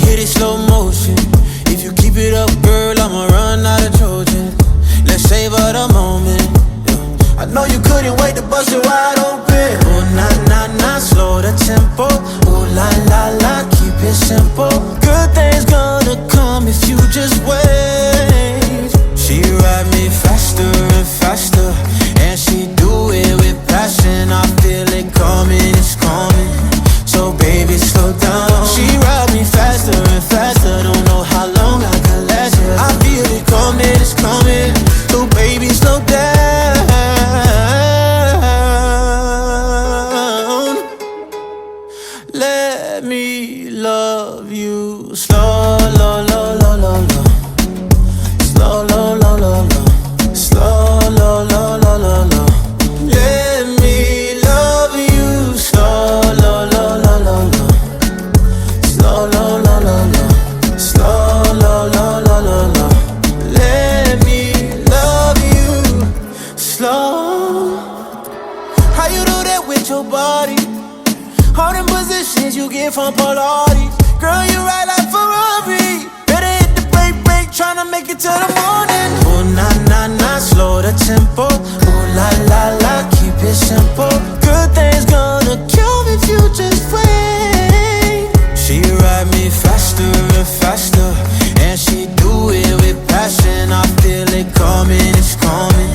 hit it slow motion. If you keep it up, girl, I'ma run out of Trojan. Let's savor the moment. I know you couldn't wait to bust it wide open. Oh, nah, nah, nah, slow the tempo. Oh, la, la, la, keep it simple. Good things gonna come if you just wait. She ride me faster and faster, and she do it with passion. I feel it coming, it's coming. So baby, slow down. She ride me faster and faster. Don't know how long I can last it. I feel it coming, it's coming. So baby, slow down. Let me love you slow, low, low, low, low, low. Slow, low, low, low, low. Slow, low, low, low, low, low. Let me love you slow, low, low, low, low, low. Slow, low, low, low, low. Slow, low, low, low, low, low. Let me love you slow. How you do that with your body? All them positions you get from Pilates. Girl, you ride like Ferrari. Better hit the brake, brake, tryna make it to the morning. Oh, nah, nah, nah, slow the tempo. Oh, la, la, la, keep it simple. Good things gonna come if you just wait. She ride me faster and faster, and she do it with passion. I feel it coming, it's coming.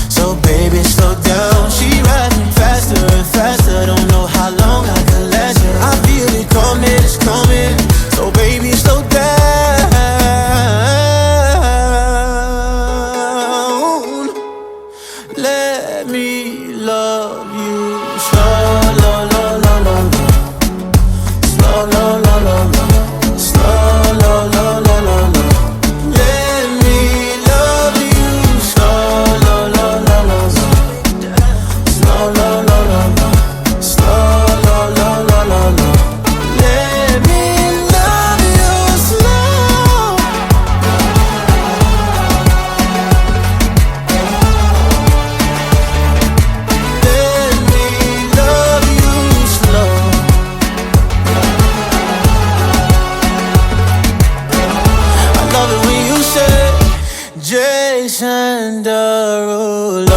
So baby, slow down. She ride me faster and faster. Don't know how long I can last it. I feel it coming, it's coming. So baby, slow down. Let me love you slow, low, low, low, low, low. Slow, low, low, low, low. Slow, low, low, low, low, low. Let me love you slow, low, low, low, low, low. Slow, low, low, low, low. Slow, low, low, low, low, low. Let me love you slow. Let me love you slow. I love it when you say Jason Derulo.